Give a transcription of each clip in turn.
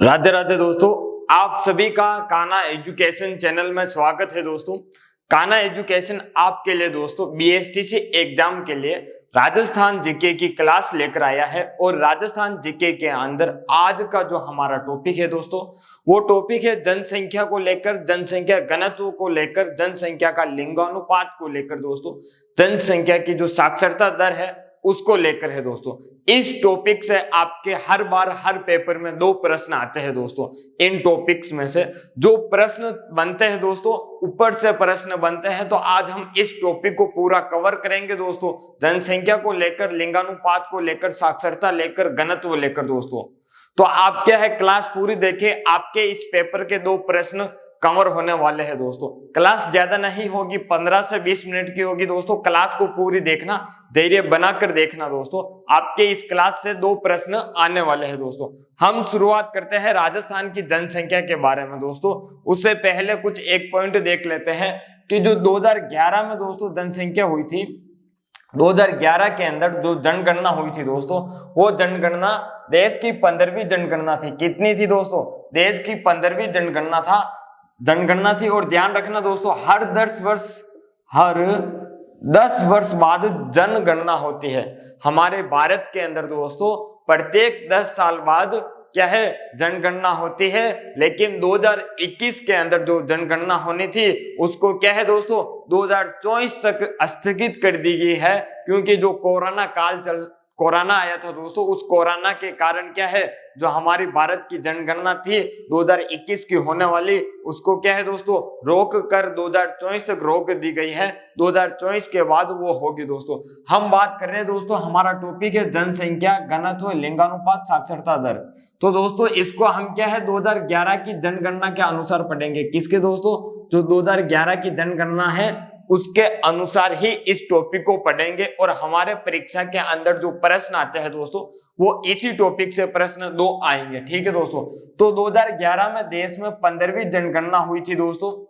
राधे राधे दोस्तों, आप सभी का कान्हा एजुकेशन चैनल में स्वागत है। दोस्तों, कान्हा एजुकेशन आपके लिए दोस्तों बीएसटीसी एग्जाम के लिए राजस्थान जीके की क्लास लेकर आया है। और राजस्थान जीके के अंदर आज का जो हमारा टॉपिक है दोस्तों, वो टॉपिक है जनसंख्या को लेकर, जनसंख्या घनत्व को लेकर, जनसंख्या का लिंगानुपात को लेकर दोस्तों, जनसंख्या की जो साक्षरता दर है उसको लेकर है दोस्तों। इस टॉपिक से आपके हर बार हर पेपर में 2 प्रश्न आते हैं दोस्तों। इन टॉपिक्स में से जो प्रश्न बनते हैं दोस्तों, ऊपर से प्रश्न बनते हैं, तो आज हम इस टॉपिक को पूरा कवर करेंगे दोस्तों। जनसंख्या को लेकर, लिंगानुपात को लेकर, साक्षरता लेकर, घनत्व लेकर दोस्तों। तो आप क्या है, क्लास पूरी देखें, आपके इस पेपर के 2 प्रश्न कवर होने वाले हैं दोस्तों। क्लास ज्यादा नहीं होगी, 15 से 20 मिनट की होगी दोस्तों। क्लास को पूरी देखना, धैर्य बनाकर देखना दोस्तों। आपके इस क्लास से 2 प्रश्न आने वाले हैं दोस्तों। हम शुरुआत करते हैं राजस्थान की जनसंख्या के बारे में दोस्तों। उससे पहले कुछ एक पॉइंट देख लेते हैं कि जो 2011 में दोस्तों जनसंख्या हुई थी, 2011 के अंदर जो जनगणना हुई थी दोस्तों, वो जनगणना देश की 15वीं जनगणना थी। कितनी थी दोस्तों? देश की 15वीं जनगणना थी। और ध्यान रखना दोस्तों, हर 10 वर्ष बाद जनगणना होती है हमारे भारत के अंदर दोस्तों। प्रत्येक 10 साल बाद क्या है, जनगणना होती है। लेकिन 2021 के अंदर जो जनगणना होनी थी उसको क्या है दोस्तों, 2024 तक स्थगित कर दी गई है। क्योंकि जो कोरोना आया था दोस्तों, उस कोरोना के कारण क्या है, जो हमारी भारत की जनगणना थी 2021 की होने वाली, उसको क्या है दोस्तों, रोक कर 2024 तक रोक दी गई है। 2024 के बाद वो होगी दोस्तों। हम बात कर रहे हैं दोस्तों, हमारा टॉपिक है जनसंख्या घनत्व लिंगानुपात साक्षरता दर। तो दोस्तों इसको हम क्या है 2011 की जनगणना के अनुसार पढ़ेंगे। किसके दोस्तों? जो 2011 की जनगणना है उसके अनुसार ही इस टॉपिक को पढ़ेंगे। और हमारे परीक्षा के अंदर जो प्रश्न आते हैं दोस्तों, वो इसी टॉपिक से प्रश्न 2 आएंगे। ठीक है दोस्तों। तो 2011 में देश में 15वीं जनगणना हुई थी दोस्तों।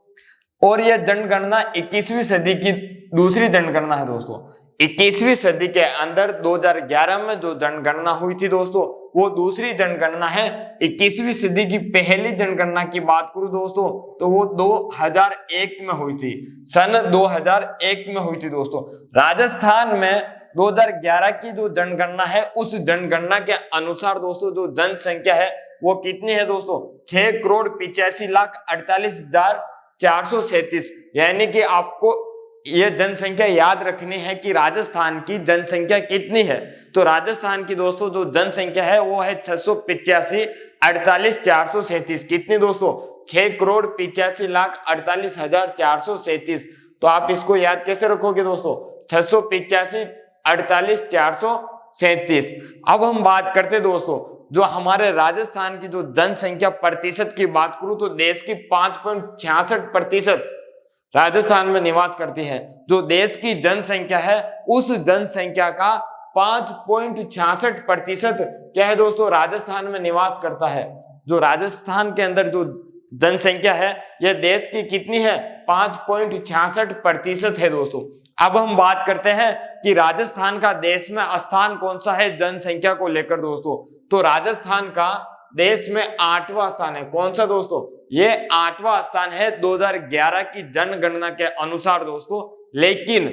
और यह जनगणना 21वीं सदी की दूसरी जनगणना है दोस्तों। 21वीं सदी के अंदर 2011 में जो जनगणना हुई थी दोस्तों, वो दूसरी जनगणना है। 21वीं सदी की पहली जनगणना की बात करूं दोस्तों, तो वो 2001 में हुई थी। सन 2001 में हुई थी दोस्तों। राजस्थान में 2011 की जो जनगणना है, उस जनगणना के अनुसार दोस्तों जो जनसंख्या है वो कितनी है दोस्तों, 6,85,48,437। यानी कि आपको यह जनसंख्या याद रखनी है कि राजस्थान की जनसंख्या कितनी है। तो राजस्थान की दोस्तों जो जनसंख्या है वो है 685,48,437। कितनी दोस्तों? 6,85,48,437। तो आप इसको याद कैसे रखोगे दोस्तों? 685,48,437। अब हम बात करते दोस्तों, जो हमारे राजस्थान की जो जनसंख्या प्रतिशत की बात करूं, तो देश की 5.66% राजस्थान में निवास करती है। जो देश की जनसंख्या है, उस जनसंख्या का 5.66% क्या है दोस्तों, राजस्थान में निवास करता है। जो राजस्थान के अंदर जो जनसंख्या है, यह देश की कितनी है, 5.66% है दोस्तों। अब हम बात करते हैं कि राजस्थान का देश में स्थान कौन सा है जनसंख्या को लेकर दोस्तों। तो राजस्थान का देश में 8वां स्थान है। कौन सा दोस्तों? ये 8वां स्थान है 2011 की जनगणना के अनुसार दोस्तों। लेकिन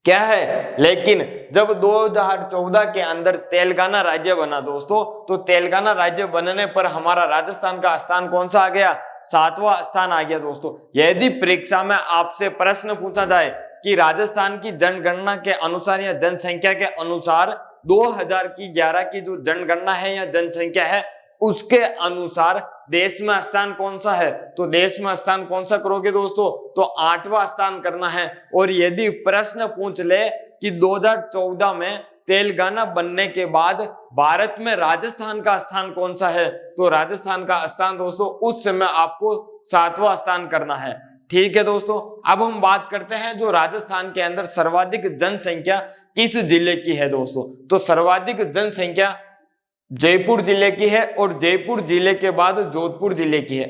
क्या है, लेकिन जब 2014 के अंदर तेलंगाना राज्य बना दोस्तों, तो तेलंगाना राज्य बनने पर हमारा राजस्थान का स्थान कौन सा आ गया, 7वां स्थान आ गया दोस्तों। यदि परीक्षा में आपसे प्रश्न पूछा जाए कि राजस्थान की जनगणना के अनुसार या जनसंख्या के अनुसार 2011 की जो जनगणना है या जनसंख्या है, उसके अनुसार देश में स्थान कौन सा है, तो देश में स्थान कौन सा करोगे दोस्तों, तो 8वां स्थान करना है। और यदि प्रश्न पूछ ले कि 2014 में तेलंगाना बनने के बाद भारत में राजस्थान का स्थान कौन सा है, तो राजस्थान का स्थान दोस्तों उस समय आपको 7वां स्थान करना है। ठीक है दोस्तों। अब हम बात करते हैं जो राजस्थान के अंदर सर्वाधिक जनसंख्या किस जिले की है दोस्तों। तो सर्वाधिक जनसंख्या जयपुर जिले की है, और जयपुर जिले के बाद जोधपुर जिले की है।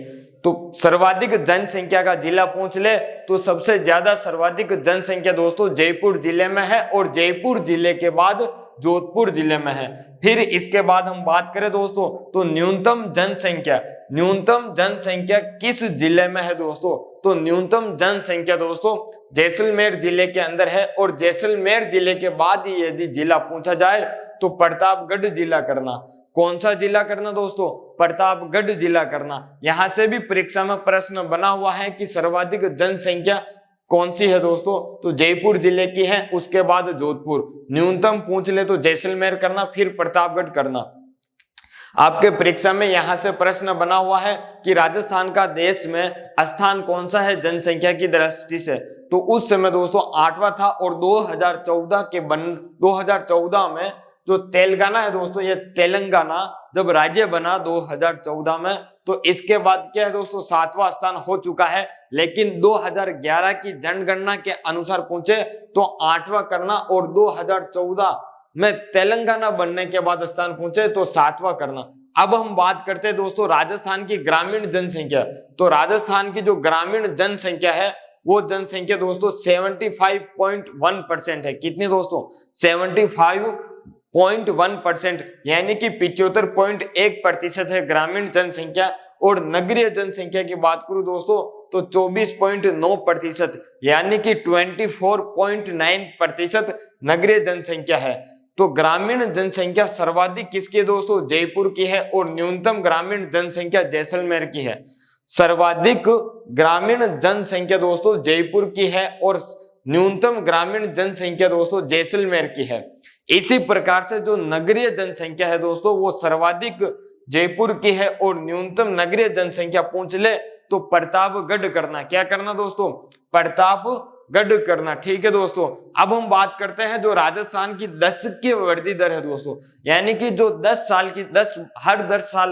तो सर्वाधिक जनसंख्या का जिला पूछ ले तो सबसे ज्यादा सर्वाधिक जनसंख्या दोस्तों जयपुर जिले में है, और जयपुर जिले के बाद जोधपुर जिले में है। फिर इसके बाद हम बात करें दोस्तों तो न्यूनतम जनसंख्या किस जिले में है दोस्तों, तो न्यूनतम जनसंख्या दोस्तों जैसलमेर जिले के अंदर है। और जैसलमेर जिले के बाद ही यदि जिला पूछा जाए तो प्रतापगढ़ जिला करना। कौन सा जिला करना दोस्तों, प्रतापगढ़ जिला करना। यहां से भी परीक्षा में प्रश्न बना हुआ है कि सर्वाधिक जनसंख्या कौन सी है दोस्तों, तो जयपुर जिले की है, उसके बाद जोधपुर। न्यूनतम पूछ ले तो जैसलमेर करना, फिर प्रतापगढ़ करना। आपके परीक्षा में यहां से प्रश्न बना हुआ है कि राजस्थान का देश में स्थान कौन सा है जनसंख्या की दृष्टि से, तो उस समय दोस्तों 8वां था। और 2014 में जो तेलंगाना है दोस्तों, ये तेलंगाना जब राज्य बना 2014 में, तो इसके बाद क्या है दोस्तों 7वां स्थान हो चुका है। लेकिन 2011 की जनगणना के अनुसार पूछे तो 8वां करना, और 2014 में तेलंगाना बनने के बाद स्थान पूछे तो 7वां करना। अब हम बात करते हैं दोस्तों राजस्थान की ग्रामीण जनसंख्या। तो राजस्थान की जो ग्रामीण जनसंख्या है वो जनसंख्या दोस्तों 75.1% है। कितनी दोस्तों, 75.1%, यानी कि 75.1% है ग्रामीण जनसंख्या। और नगरीय जनसंख्या की बात करूं दोस्तों तो 24.9%, यानी कि 24.9% नगरीय जनसंख्या है। तो ग्रामीण जनसंख्या सर्वाधिक किसकी है दोस्तों, जयपुर की है। और न्यूनतम ग्रामीण जनसंख्या जैसलमेर की है। सर्वाधिक ग्रामीण जनसंख्या दोस्तों जयपुर की है, और न्यूनतम ग्रामीण जनसंख्या दोस्तों जैसलमेर की है। इसी प्रकार से जो नगरीय जनसंख्या है दोस्तों वो सर्वाधिक जयपुर की है, और न्यूनतम नगरीय जनसंख्या पूछ ले तो प्रतापगढ़ करना। क्या करना दोस्तों, प्रतापगढ़ करना। ठीक है दोस्तों, अब हम बात करते हैं जो राजस्थान की 10 की वृद्धि दर है दोस्तों, यानी कि जो 10 साल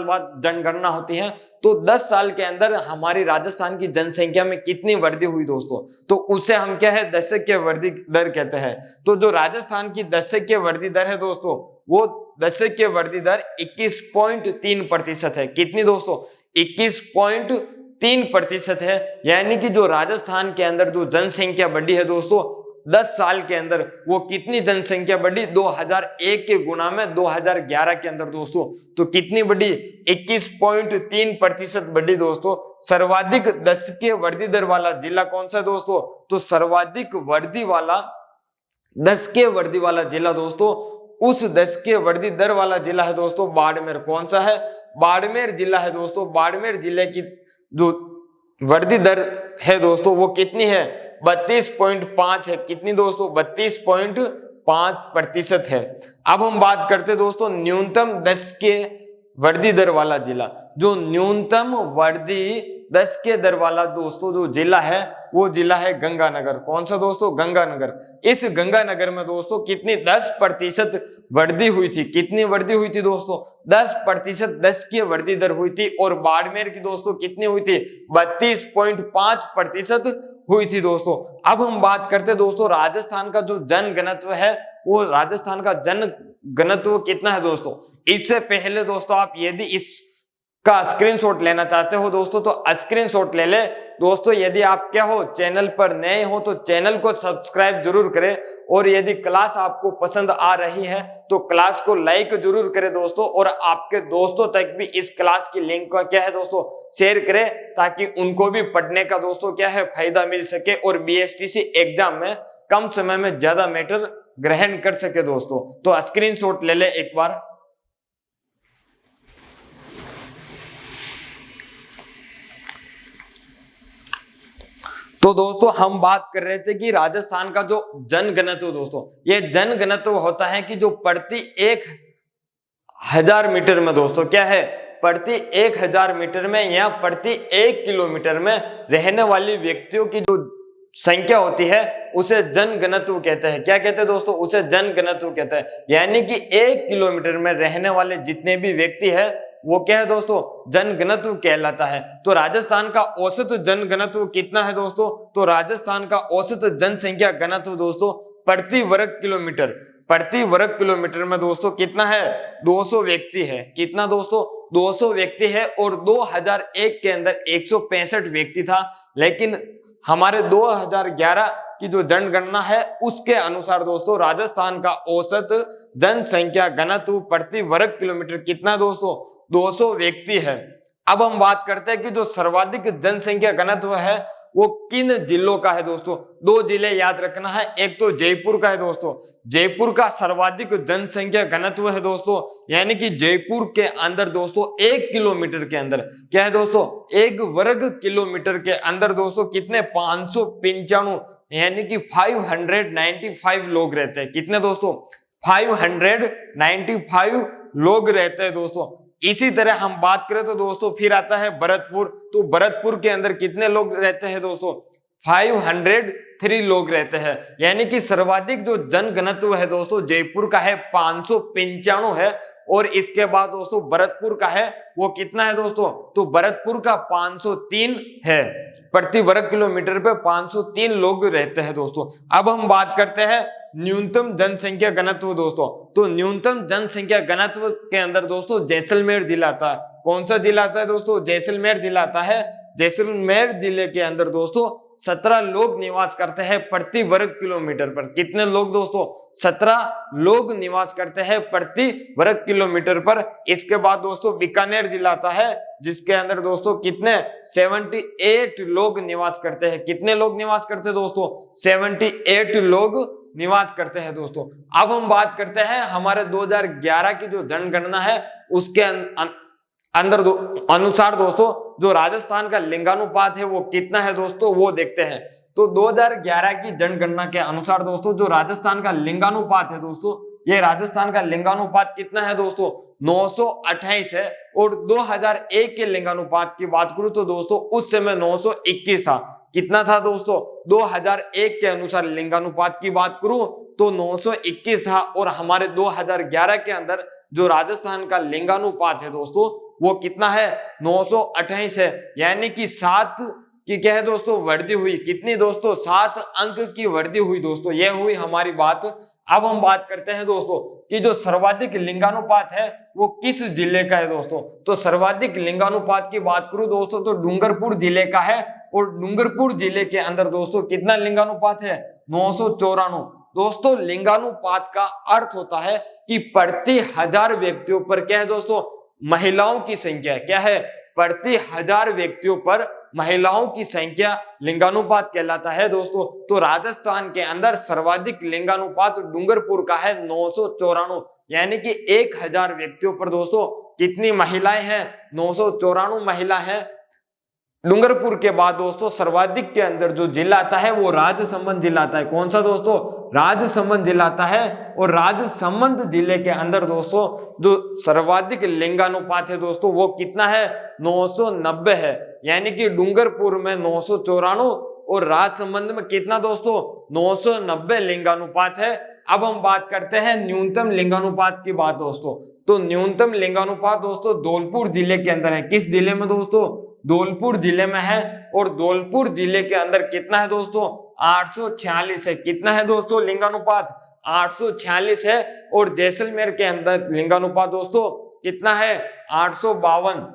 बाद जनगणना होती है, तो 10 साल के अंदर हमारी राजस्थान की जनसंख्या में कितनी वृद्धि हुई दोस्तों, तो उसे हम क्या है दशक वृद्धि दर कहते हैं। तो जो राजस्थान की दशक वृद्धि दर है दोस्तों वो दशक वृद्धि दर 21.3% है। कितनी दोस्तों, 21.3% है। यानी कि जो राजस्थान के अंदर जो जनसंख्या बढ़ी है दोस्तों 10 साल के अंदर, वो कितनी जनसंख्या बढ़ी, 2001 के गुणा में 2011 के अंदर दोस्तों, तो कितनी बढ़ी, 21.3% बढ़ी दोस्तों। सर्वाधिक दशकीय वृद्धि दर वाला जिला कौन सा दोस्तों, तो सर्वाधिक वृद्धि वाला दशकीय वृद्धि वाला जिला दोस्तों, उस दशकीय वृद्धि दर वाला जिला है दोस्तों बाड़मेर। कौन सा है, बाड़मेर जिला है दोस्तों। बाड़मेर जिले की जो वृद्धि दर है दोस्तों वो कितनी है, 32.5 है। कितनी दोस्तों, 32.5% है। अब हम बात करते दोस्तों न्यूनतम दशकीय वृद्धि दर वाला जिला। जो न्यूनतम वृद्धि दशकीय दर वाला दोस्तों जो जिला है वो जिला है गंगानगर। कौन सा दोस्तों, गंगानगर। इस गंगानगर में दोस्तों कितनी 10% वृद्धि हुई थी। कितनी वृद्धि हुई थी दोस्तों, 10% दशकीय वृद्धि दर हुई थी। और बाड़मेर की दोस्तों कितनी हुई थी, 32.5% हुई थी दोस्तों। अब हम बात करते दोस्तों राजस्थान का जो जनघनत्व है, वो राजस्थान का जनघनत्व कितना है दोस्तों। इससे पहले दोस्तों आप यदि इस का स्क्रीनशॉट लेना चाहते हो दोस्तों तो स्क्रीनशॉट ले ले दोस्तों। यदि आप क्या हो, चैनल पर नए हो तो चैनल को सब्सक्राइब जरूर करें। और यदि क्लास आपको पसंद आ रही है तो क्लास को लाइक जरूर करें दोस्तों। और आपके दोस्तों तक भी इस क्लास की लिंक का क्या है दोस्तों शेयर करें, ताकि उनको भी पढ़ने का दोस्तों क्या है फायदा मिल सके, और बीएसटीसी एग्जाम में कम समय में ज्यादा मैटर ग्रहण कर सके दोस्तों। तो स्क्रीनशॉट ले ले एक बार। तो दोस्तों हम बात कर रहे थे कि राजस्थान का जो जनघनत्व दोस्तों, ये जनघनत्व होता है कि जो प्रति 1000 मीटर में दोस्तों क्या है, प्रति 1000 मीटर में या प्रति 1 किलोमीटर में रहने वाली व्यक्तियों की जो संख्या होती है उसे जनघनत्व कहते हैं। क्या कहते हैं दोस्तों, उसे जनघनत्व कहते हैं। यानी कि 1 किलोमीटर में रहने वाले जितने भी व्यक्ति है वो क्या है दोस्तों, जनघनत्व कहलाता है। तो राजस्थान का औसत जनघनत्व कितना है दोस्तों, तो राजस्थान का औसत जनसंख्या घनत्व दोस्तों प्रति वर्ग किलोमीटर में दोस्तों कितना है, 200 व्यक्ति है। कितना दोस्तों, 200 व्यक्ति है। और 2001 के अंदर 165 व्यक्ति था, लेकिन हमारे 2011 की जो जनगणना है उसके अनुसार दोस्तों राजस्थान का औसत जनसंख्या घनत्व प्रति वर्ग किलोमीटर कितना दोस्तों 200 व्यक्ति है। अब हम बात करते हैं कि जो सर्वाधिक जनसंख्या घनत्व है वो किन जिलों का है दोस्तों। दो जिले याद रखना है, एक तो जयपुर का है दोस्तों, जयपुर का सर्वाधिक जनसंख्या घनत्व है दोस्तों, यानी कि जयपुर के अंदर दोस्तों 1 किलोमीटर के अंदर क्या है दोस्तों, 1 वर्ग किलोमीटर के अंदर दोस्तों कितने 595 यानी कि 595 लोग रहते हैं। कितने दोस्तों 595 लोग रहते हैं दोस्तों। इसी तरह हम बात करें तो दोस्तों फिर आता है भरतपुर, तो भरतपुर के अंदर कितने लोग रहते हैं दोस्तों 503 लोग रहते हैं, यानी कि सर्वाधिक जो जनघनत्व है दोस्तों जयपुर का है 595 है, और इसके बाद दोस्तों भरतपुर का है वो कितना है दोस्तों, तो भरतपुर का 503 है, प्रति वर्ग किलोमीटर पे 503 लोग रहते हैं दोस्तों। अब हम बात करते हैं न्यूनतम जनसंख्या घनत्व दोस्तों, तो न्यूनतम जनसंख्या घनत्व के अंदर दोस्तों जैसलमेर जिला आता है। कौन सा जिला आता है दोस्तों, जैसलमेर जिला आता है। जैसलमेर जिले के अंदर दोस्तों 17 लोग निवास करते हैं प्रति वर्ग किलोमीटर पर। कितने लोग दोस्तों 17 लोग निवास करते हैं प्रति वर्ग किलोमीटर पर। इसके बाद दोस्तों बीकानेर जिला आता है जिसके अंदर दोस्तों कितने 78 लोग निवास करते हैं। कितने लोग निवास करते हैं दोस्तों 78 लोग निवास करते हैं दोस्तों। अब हम बात करते हैं हमारे 2011 की जो जनगणना है उसके अंदर अनुसार दोस्तों जो राजस्थान का लिंगानुपात है वो कितना है दोस्तों वो देखते हैं। तो 2011 की जनगणना के अनुसार दोस्तों जो राजस्थान का लिंगानुपात है दोस्तों, ये राजस्थान का लिंगानुपात कितना है दोस्तों 928 है। और 2001 के लिंगानुपात की बात करूं तो दोस्तों उस समय 921 था। कितना था दोस्तों 2001 के अनुसार लिंगानुपात की बात करूं तो 921 था, और हमारे 2011 के अंदर जो राजस्थान का लिंगानुपात है दोस्तों वो कितना है 928 है, यानी कि 7 की क्या है दोस्तों वृद्धि हुई। कितनी दोस्तों 7 अंक की वृद्धि हुई दोस्तों, ये हुई हमारी बात। अब हम बात करते हैं दोस्तों कि जो सर्वाधिक लिंगानुपात है वो किस जिले का है दोस्तों। तो सर्वाधिक लिंगानुपात की बात करूं दोस्तों तो डूंगरपुर जिले का है, और डूंगरपुर जिले के अंदर दोस्तों कितना लिंगानुपात है 994। दोस्तों लिंगानुपात का अर्थ होता है कि प्रति 1000 व्यक्तियों पर क्या है दोस्तों महिलाओं की संख्या, क्या है प्रति 1000 व्यक्तियों पर महिलाओं की संख्या लिंगानुपात कहलाता है दोस्तों। तो राजस्थान के अंदर सर्वाधिक लिंगानुपात डूंगरपुर का है 994, यानी कि 1000 व्यक्तियों पर दोस्तों कितनी महिलाएं हैं 994 महिला है। डूंगरपुर के बाद दोस्तों सर्वाधिक के अंदर जो जिला आता है वो राजसमंद जिला आता है। कौन सा दोस्तों राजसमंद जिला आता है, और राजसमंद जिले के अंदर दोस्तों जो सर्वाधिक लिंगानुपात है दोस्तों वो कितना है 990 है, यानी कि डूंगरपुर में 994 और राजसमंद में कितना दोस्तों 990 लिंगानुपात है। अब हम बात करते हैं न्यूनतम लिंगानुपात की बात दोस्तों, तो न्यूनतम लिंगानुपात दोस्तों धौलपुर जिले के अंदर है। किस जिले में दोस्तों धौलपुर जिले में है, और धौलपुर जिले के अंदर कितना है दोस्तों 846 है। कितना है दोस्तों लिंगानुपात 846 है, और जैसलमेर के अंदर लिंगानुपात दोस्तों कितना है 852,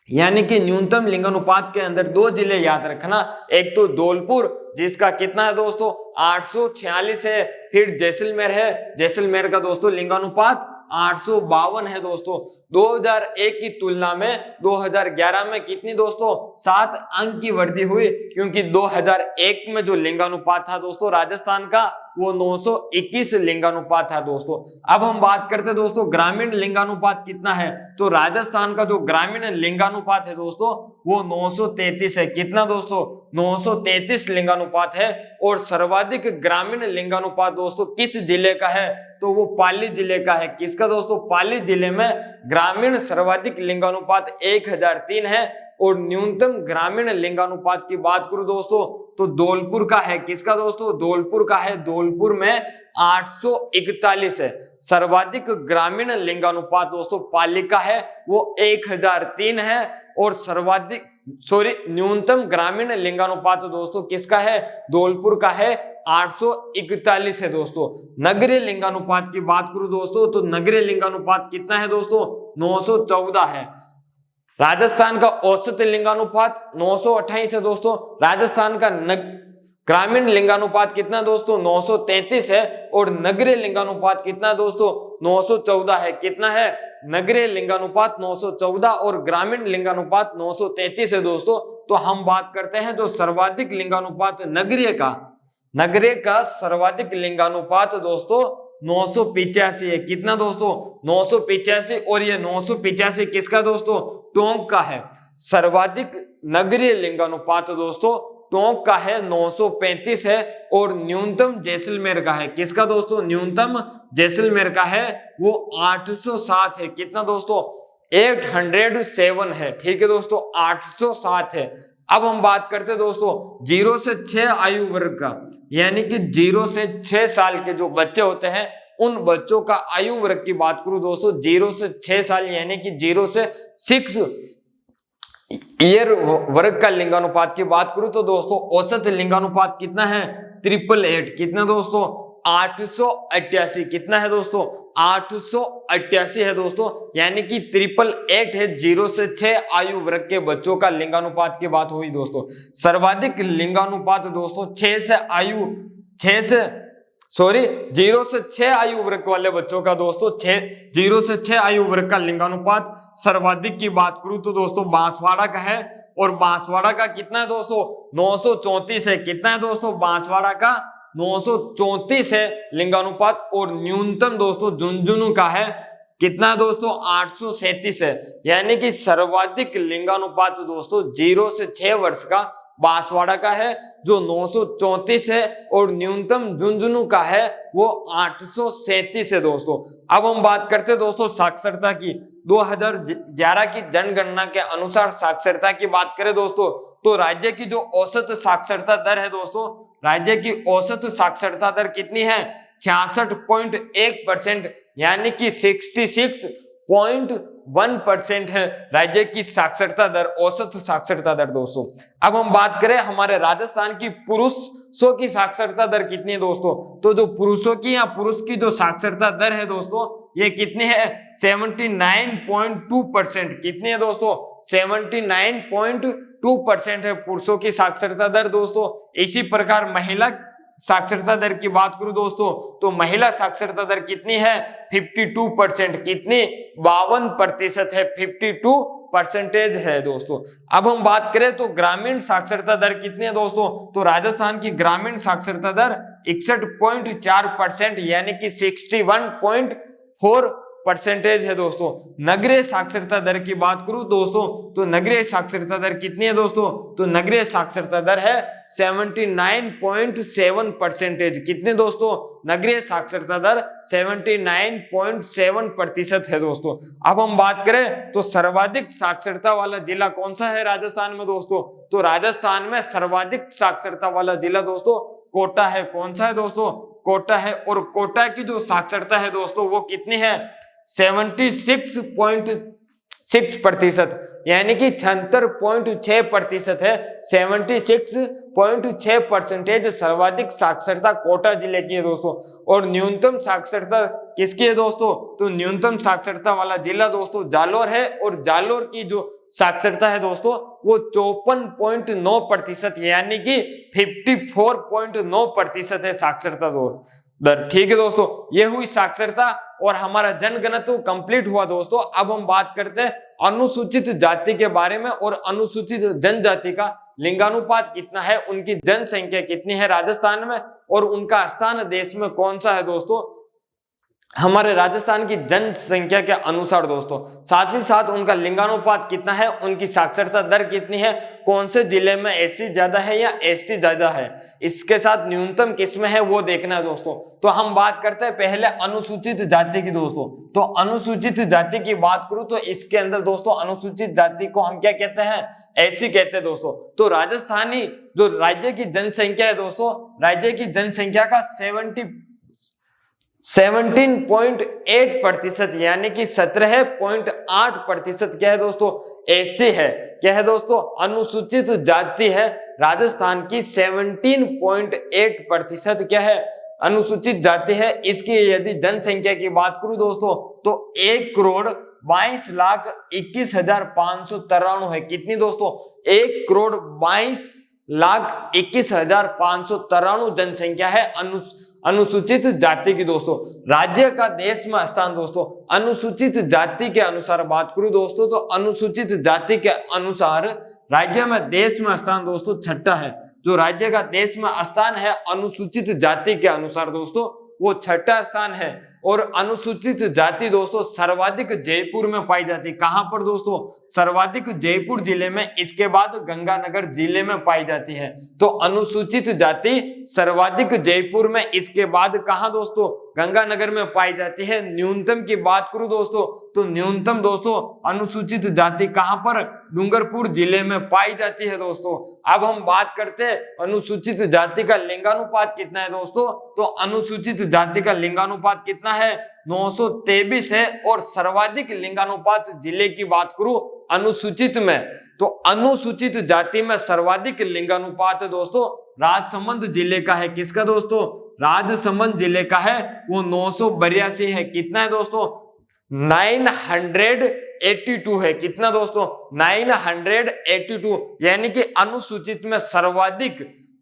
यानी कि न्यूनतम लिंगानुपात के अंदर दो जिले याद रखना, एक तो धौलपुर जिसका कितना है दोस्तों 846 है, फिर जैसलमेर है, जैसलमेर का दोस्तों लिंगानुपात 852 है दोस्तों। 2001 की तुलना में 2011 में कितनी दोस्तों 7 अंक की वृद्धि हुई, क्योंकि 2001 में जो लिंगानुपात था दोस्तों राजस्थान का वो 921 लिंगानुपात था दोस्तों। अब हम बात करते हैं दोस्तों ग्रामीण लिंगानुपात कितना है, तो राजस्थान का जो ग्रामीण लिंगानुपात है दोस्तों वो 933 है। कितना दोस्तों 933 लिंगानुपात है, और सर्वाधिक ग्रामीण लिंगानुपात दोस्तों किस जिले का है, तो वो पाली जिले का है। किसका दोस्तों पाली जिले में ग्रामीण सर्वाधिक लिंगानुपात 1003 है, और न्यूनतम ग्रामीण लिंगानुपात की बात करूं दोस्तों तो धौलपुर का है। किसका दोस्तों धौलपुर का है, धौलपुर में 841 है। सर्वाधिक ग्रामीण लिंगानुपात दोस्तों पाली का है वो 1003 है, और सर्वाधिक न्यूनतम ग्रामीण लिंगानुपात दोस्तों किसका है धौलपुर का है 841 है दोस्तों। नगरीय लिंगानुपात की बात करूं दोस्तों तो नगरीय लिंगानुपात कितना है दोस्तों 914 है। राजस्थान का औसत लिंगानुपात 928 है दोस्तों। राजस्थान का ग्रामीण लिंगानुपात कितना दोस्तों 933 है। और नगरीय लिंगानुपात कितना दोस्तों 914 है। कितना है नगरीय लिंगानुपात 914 और ग्रामीण लिंगानुपात 933 है दोस्तों। तो हम बात करते हैं जो सर्वाधिक लिंगानुपात नगरीय का सर्वाधिक लिंगानुपात दोस्तों 985 है। कितना दोस्तों 985। और ये 985 किसका दोस्तों टोंक का है। सर्वाधिक नगरीय लिंगानुपात दोस्तों टोंक का है 935 है। और न्यूनतम जैसलमेर का है। किसका दोस्तों न्यूनतम जैसलमेर का है वो 807 है। कितना दोस्तों 807 है। ठीक है दोस्तों 807 है। अब हम बात करते हैं दोस्तों 0 से 6 आयु वर्ग का, यानी कि 0 से 6 साल के जो बच्चे होते हैं उन बच्चों का आयु वर्ग की बात करूं दोस्तों 0 से 6 साल यानी कि 0 से 6 ईयर वर्ग का लिंगानुपात की बात करूं तो दोस्तों औसत लिंगानुपात कितना है 888। कितना दोस्तों 888। कितना है दोस्तों 888 है दोस्तों, यानी कि 888 है 0 से 6 आयु वर्ग के बच्चों का लिंगानुपात की बात हुई दोस्तों। सर्वाधिक लिंगानुपात दोस्तों 0 से 6 आयु वर्ग वाले बच्चों का दोस्तों 0 से 6 आयु वर्ग का लिंगानुपात सर्वाधिक की बात करूं तो दोस्तों बांसवाड़ा का है। और बांसवाड़ा का कितना है दोस्तों 934 है। कितना है दोस्तों बांसवाड़ा का 934 है लिंगानुपात। और न्यूनतम दोस्तों झुंझुनू का है कितना दोस्तों 837 है। यानी कि सर्वाधिक लिंगानुपात दोस्तों 0 से 6 वर्ष का बांसवाड़ा का है जो 934 है। और न्यूनतम झुंझुनू का है वो 837 है दोस्तों। अब हम बात करते हैं दोस्तों साक्षरता की। 2011 की जनगणना के अनुसार साक्षरता की बात करें दोस्तों तो राज्य की जो औसत साक्षरता दर है दोस्तों, राज्य की औसत साक्षरता दर कितनी है 66.1%, यानी कि 66.1% है राज्य की साक्षरता दर, औसत साक्षरता दर दोस्तों। अब हम बात करें हमारे राजस्थान की पुरुषों की साक्षरता दर कितनी है दोस्तों, तो जो पुरुषों की या पुरुष की जो साक्षरता दर है दोस्तों ये कितनी है 79.2%। कितनी है दोस्तों 79.2% है पुरुषों की साक्षरता दर दोस्तों। इसी प्रकार महिला साक्षरता दर की बात करूं दोस्तों तो महिला साक्षरता दर कितनी है 52%। कितनी 52% है, 52% है दोस्तों। अब हम बात करें तो ग्रामीण साक्षरता दर कितनी है दोस्तों, तो राजस्थान की ग्रामीण साक्षरता दर 61.4% यानी कि 61.4% है दोस्तों। नगरीय साक्षरता दर की बात करूं दोस्तों तो नगरीय साक्षरता दर कितनी है दोस्तों, तो नगरीय साक्षरता दर है 79.7%। कितने दोस्तों नगरीय साक्षरता दर 79.7% है दोस्तों। अब हम बात करें तो सर्वाधिक साक्षरता वाला जिला कौन सा है राजस्थान में दोस्तों, तो राजस्थान में सर्वाधिक साक्षरता वाला जिला दोस्तों कोटा है। कौन सा है दोस्तों कोटा है। और कोटा की जो साक्षरता है दोस्तों वो कितनी है 76.6%, यानी कि 76.6% है। 76.6% सर्वाधिक साक्षरता कोटा जिले की है दोस्तों। और न्यूनतम साक्षरता किसकी है दोस्तों, तो न्यूनतम साक्षरता वाला जिला दोस्तों जालोर है। और जालोर की जो साक्षरता है दोस्तों वो 54.9% यानी कि 54.9% है साक्षरता दर। ठीक है दोस्तों ये हुई साक्षरता और हमारा जनगणना कंप्लीट हुआ दोस्तों। अब हम बात करते हैं अनुसूचित जाति के बारे में और अनुसूचित जनजाति का लिंगानुपात कितना है, उनकी जनसंख्या कितनी है राजस्थान में और उनका स्थान देश में कौन सा है दोस्तों हमारे राजस्थान की जनसंख्या के अनुसार दोस्तों। साथ ही साथ उनका लिंगानुपात कितना है, उनकी साक्षरता दर कितनी है, कौन से जिले में एससी ज्यादा है या एसटी ज्यादा है, इसके साथ न्यूनतम किसमें है वो देखना है दोस्तों। तो हम बात करते हैं पहले अनुसूचित जाति की दोस्तों। तो अनुसूचित जाति की बात करूं तो इसके अंदर दोस्तों अनुसूचित जाति को हम क्या कहते हैं एससी कहते हैं दोस्तों। तो राजस्थानी जो राज्य की जनसंख्या है दोस्तों, राज्य की जनसंख्या का 17.8% यानी कि 17.8% क्या है दोस्तों एससी है। क्या है दोस्तों अनुसूचित जाति है राजस्थान की 17.8% क्या है अनुसूचित जाति है। इसकी यदि जनसंख्या की बात करूं दोस्तों तो 1 करोड़ 22,21,593 है। कितनी दोस्तों? 1,22,21,593 जनसंख्या है अनुसूचित जाति की दोस्तों। राज्य का देश में स्थान दोस्तों अनुसूचित जाति के अनुसार बात करूं दोस्तों तो अनुसूचित जाति के अनुसार राज्य में देश में स्थान दोस्तों छठा है। जो राज्य का देश में स्थान है अनुसूचित जाति के अनुसार दोस्तों वो छठा स्थान है। और अनुसूचित जाति दोस्तों सर्वाधिक जयपुर में पाई जाती है। कहां पर दोस्तों? सर्वाधिक जयपुर जिले में, इसके बाद गंगानगर जिले में पाई जाती है। तो अनुसूचित जाति सर्वाधिक जयपुर में, इसके बाद कहां दोस्तों? गंगानगर में पाई जाती है। न्यूनतम की बात करूं दोस्तों तो न्यूनतम दोस्तों अनुसूचित जाति कहां पर? डूंगरपुर जिले में पाई जाती है दोस्तों। अब हम बात करते हैं अनुसूचित जाति का लिंगानुपात कितना है दोस्तों। तो अनुसूचित जाति का लिंगानुपात कितना है? 923 है। और सर्वाधिक लिंगानुपात जिले की बात करूं अनुसूचित में तो अनुसूचित जाति में सर्वाधिक लिंगानुपात दोस्तों राजसमंद जिले का है। किसका दोस्तों? राजसमंद जिले का है। वो 982 है। कितना है दोस्तों? 982 है। कितना दोस्तों? 982। यानी कि अनुसूचित में सर्वाधिक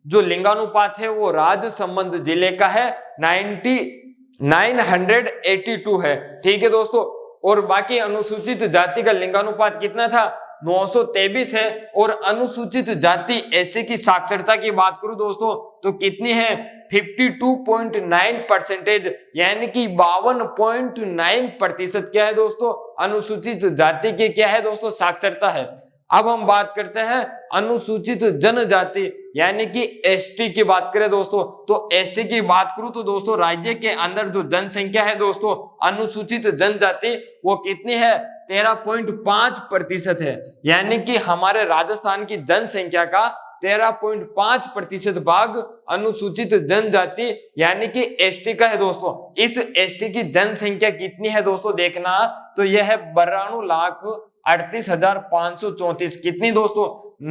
जो लिंगानुपात है वो राजसमंद जिले का है। 982 है। ठीक है दोस्तों। और बाकी अनुसूचित जाति का लिंगानुपात कितना था? 923 है। और अनुसूचित जाति एससी की साक्षरता की बात करूं दोस्तों तो कितनी है? 52.9%, यानी कि 52.9% क्या है दोस्तों? अनुसूचित जाति की क्या है दोस्तों? साक्षरता है। अब हम बात करते हैं अनुसूचित जनजाति यानी कि एसटी की बात करें दोस्तों तो एसटी की बात करूं तो दोस्तों राज्य के अंदर जो जनसंख्या है दोस्तों अनुसूचित जनजाति वो कितनी है? 13.5% है। यानी कि हमारे राजस्थान की जनसंख्या का 13.5% भाग अनुसूचित जनजाति यानी कि एसटी का है दोस्तों। इस एसटी की जनसंख्या कितनी है दोस्तों? देखना तो यह है 92,38,534। कितनी दोस्तों?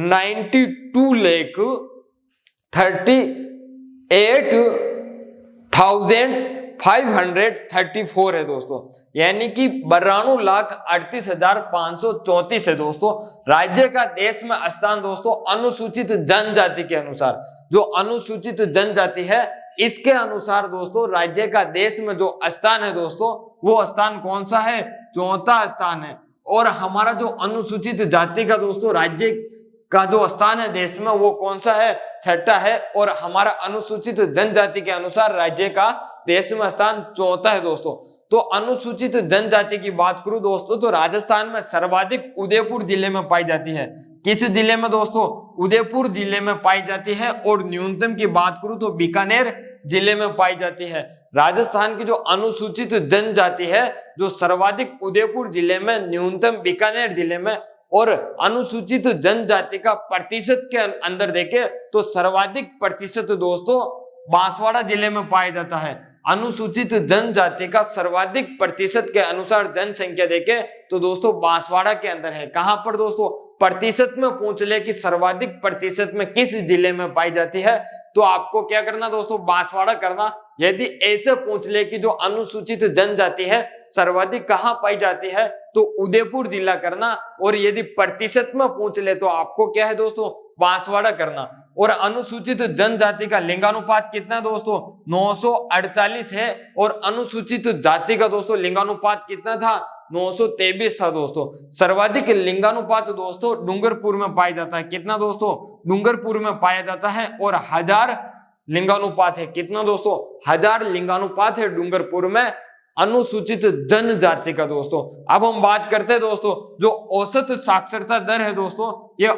92,38,534 है दोस्तों। यानी कि 92,38,534 है दोस्तों। राज्य का देश में स्थान दोस्तों अनुसूचित जनजाति के अनुसार, जो अनुसूचित जनजाति है इसके अनुसार दोस्तों राज्य का देश में जो स्थान है दोस्तों वो स्थान कौन सा है? चौथा स्थान है। और हमारा जो अनुसूचित जाति का दोस्तों राज्य का जो स्थान है देश में वो कौन सा है? छठा है। और हमारा अनुसूचित जनजाति के अनुसार राज्य का देश में स्थान चौथा है दोस्तों। तो अनुसूचित जनजाति की बात करूं दोस्तों तो राजस्थान में सर्वाधिक उदयपुर जिले में पाई जाती है। किस जिले में दोस्तों? उदयपुर जिले में पाई जाती है। और न्यूनतम की बात करूं तो बीकानेर जिले में पाई जाती है। राजस्थान की जो अनुसूचित जनजाति है जो सर्वाधिक उदयपुर जिले में, न्यूनतम बीकानेर जिले में। और अनुसूचित जनजाति का प्रतिशत के अंदर देखें तो सर्वाधिक प्रतिशत दोस्तों बांसवाड़ा जिले में पाया जाता है। अनुसूचित जनजाति का सर्वाधिक प्रतिशत के अनुसार जनसंख्या देखें तो दोस्तों बांसवाड़ा के अंदर है। कहां पर दोस्तों? प्रतिशत में पूछ ले कि सर्वाधिक प्रतिशत में किस जिले में पाई जाती है तो आपको क्या करना दोस्तों? बांसवाड़ा करना। यदि ऐसे पूछ ले कि जो अनुसूचित जनजाति है सर्वाधिक कहां पाई जाती है तो उदयपुर जिला करना। और यदि प्रतिशत में पूछ ले तो आपको क्या है दोस्तों? बांसवाड़ा करना। और अनुसूचित जनजाति का लिंगानुपात कितना दोस्तों? 948 है। और अनुसूचित जाति का दोस्तों लिंगानुपात कितना था? 923 था दोस्तों। सर्वाधिक लिंगानुपात दोस्तों डूंगरपुर में पाया जाता है। कितना दोस्तों? डूंगरपुर में पाया जाता है। और 1000 लिंगानुपात है। कितना दोस्तों? 1000 लिंगानुपात है डूंगरपुर में अनुसूचित जनजाति का दोस्तों। अब हम बात करते हैं दोस्तों जो औसत साक्षरता दर है दोस्तों, ये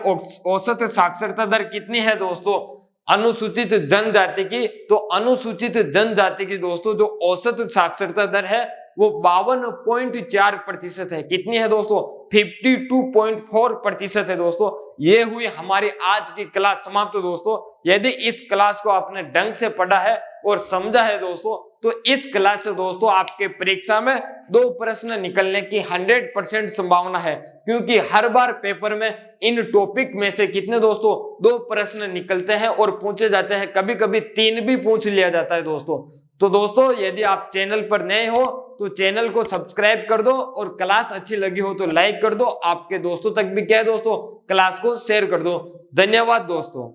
औसत साक्षरता दर कितनी है दोस्तों अनुसूचित जनजाति की? तो अनुसूचित जनजाति की दोस्तों जो औसत साक्षरता दर है वो 52.4% है। कितनी है दोस्तों? 52.4% है दोस्तों। ये हुई हमारी आज की क्लास समाप्त दोस्तों। यदि इस क्लास को आपने ढंग से पढ़ा है और समझा है दोस्तों तो इस क्लास से दोस्तों आपके परीक्षा में 2 प्रश्न निकलने की 100% संभावना है, क्योंकि हर बार पेपर में इन टॉपिक में से कितने दोस्तों 2 प्रश्न निकलते हैं और पूछे जाते हैं। कभी कभी 3 भी पूछ लिया जाता है दोस्तों। तो दोस्तों यदि आप चैनल पर नए हो तो चैनल को सब्सक्राइब कर दो और क्लास अच्छी लगी हो तो लाइक कर दो। आपके दोस्तों तक भी क्या है दोस्तों, क्लास को शेयर कर दो। धन्यवाद दोस्तों।